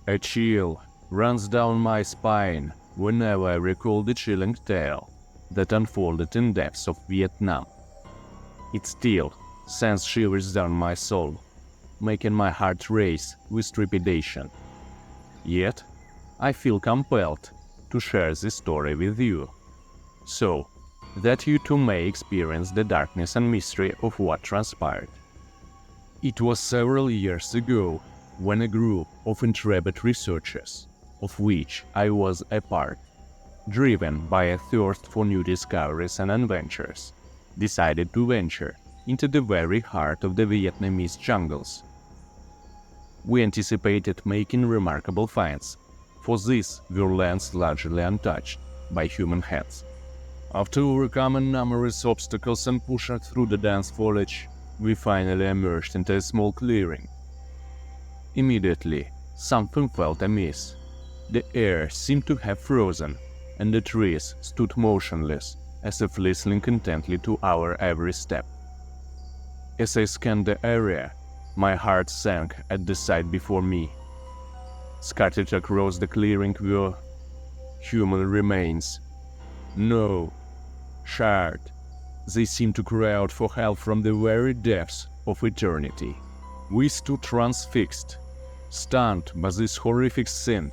A chill runs down my spine whenever I recall the chilling tale that unfolded in depths of Vietnam. It still sends shivers down my soul, making my heart race with trepidation. Yet, I feel compelled to share this story with you, so that you too may experience the darkness and mystery of what transpired. It was several years ago when a group of intrepid researchers, of which I was a part, driven by a thirst for new discoveries and adventures, decided to venture into the very heart of the Vietnamese jungles. We anticipated making remarkable finds, for these were lands largely untouched by human hands. After overcoming numerous obstacles and pushing through the dense foliage, we finally emerged into a small clearing. Immediately, something felt amiss. The air seemed to have frozen, and the trees stood motionless, as if listening intently to our every step. As I scanned the area, my heart sank at the sight before me. Scattered across the clearing were human remains. No, charred. They seemed to cry out for help from the very depths of eternity. We stood transfixed, stunned by this horrific scene.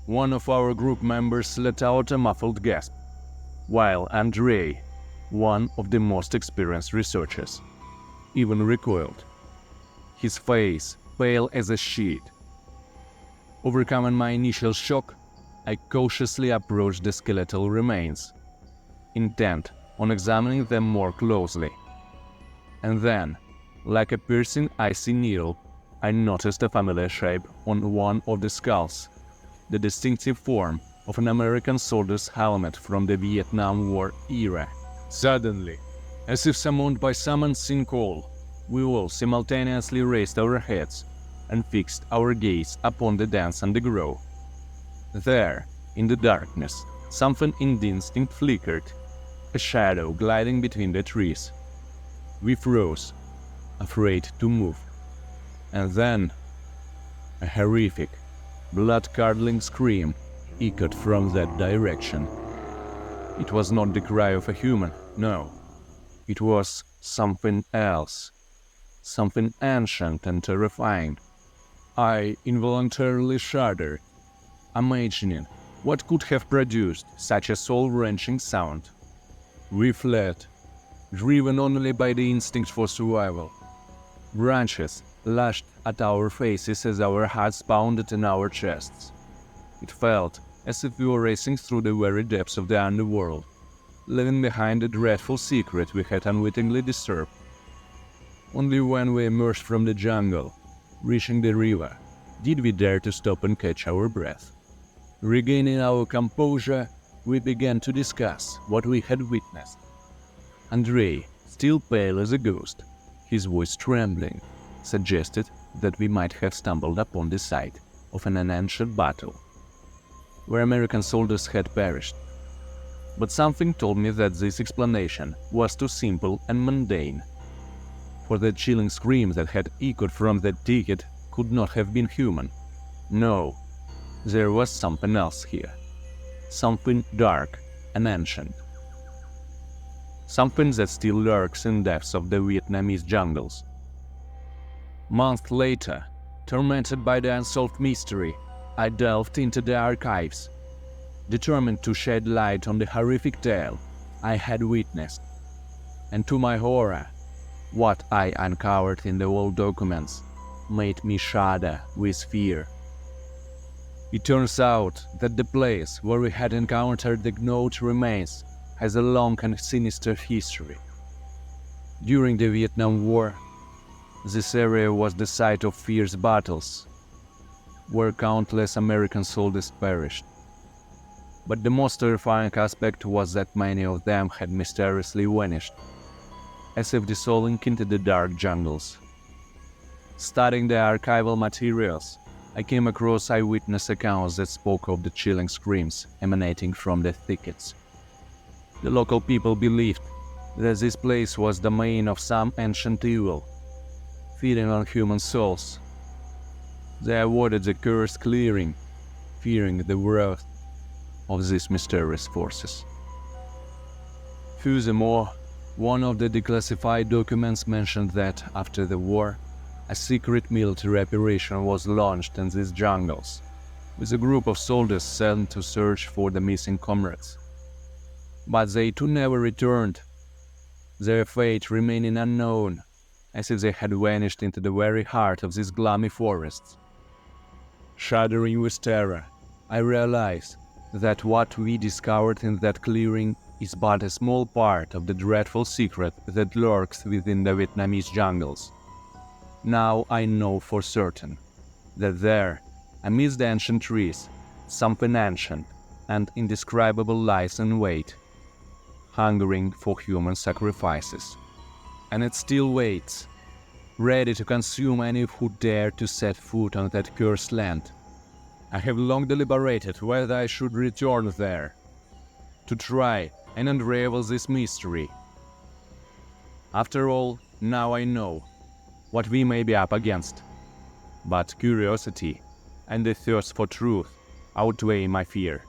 One of our group members let out a muffled gasp, while Andrei, one of the most experienced researchers, even recoiled, his face pale as a sheet. Overcoming my initial shock, I cautiously approached the skeletal remains, intent on examining them more closely. And then, like a piercing icy needle, I noticed a familiar shape on one of the skulls, the distinctive form of an American soldier's helmet from the Vietnam War era. Suddenly, as if summoned by some unseen call, we all simultaneously raised our heads and fixed our gaze upon the dense undergrowth. There, in the darkness, something indistinct flickered, a shadow gliding between the trees. We froze, afraid to move. And then, a horrific, blood-curdling scream echoed from that direction. It was not the cry of a human, no. It was something else, something ancient and terrifying. I involuntarily shuddered, imagining what could have produced such a soul-wrenching sound. We fled, driven only by the instinct for survival. Branches lashed at our faces as our hearts pounded in our chests. It felt as if we were racing through the very depths of the underworld, leaving behind a dreadful secret we had unwittingly disturbed. Only when we emerged from the jungle, reaching the river, did we dare to stop and catch our breath. Regaining our composure, we began to discuss what we had witnessed. Andrei, still pale as a ghost, his voice trembling, suggested that we might have stumbled upon the site of an ancient battle, where American soldiers had perished. But something told me that this explanation was too simple and mundane, for the chilling scream that had echoed from that thicket could not have been human. No, there was something else here. Something dark and ancient. Something that still lurks in the depths of the Vietnamese jungles. Months later, tormented by the unsolved mystery, I delved into the archives, determined to shed light on the horrific tale I had witnessed. And to my horror, what I uncovered in the old documents made me shudder with fear. It turns out that the place where we had encountered the gnawed remains has a long and sinister history. During the Vietnam War, this area was the site of fierce battles, where countless American soldiers perished. But the most terrifying aspect was that many of them had mysteriously vanished, as if dissolving into the dark jungles. Studying the archival materials, I came across eyewitness accounts that spoke of the chilling screams emanating from the thickets. The local people believed that this place was the domain of some ancient evil, feeding on human souls. They avoided the cursed clearing, fearing the wrath of these mysterious forces. Furthermore, one of the declassified documents mentioned that, after the war, a secret military operation was launched in these jungles, with a group of soldiers sent to search for the missing comrades. But they too never returned, their fate remaining unknown, as if they had vanished into the very heart of these gloomy forests. Shuddering with terror, I realized that what we discovered in that clearing is but a small part of the dreadful secret that lurks within the Vietnamese jungles. Now I know for certain that there, amidst the ancient trees, something ancient and indescribable lies in wait, hungering for human sacrifices. And it still waits, ready to consume any who dare to set foot on that cursed land. I have long deliberated whether I should return there, to try and unravel this mystery. After all, now I know what we may be up against, but curiosity and the thirst for truth outweigh my fear.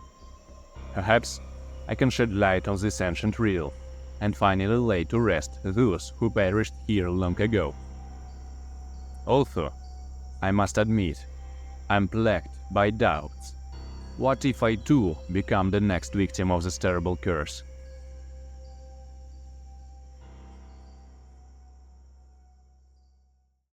Perhaps I can shed light on this ancient riddle and finally lay to rest those who perished here long ago. Although, I must admit, I'm plagued by doubts. What if I too become the next victim of this terrible curse?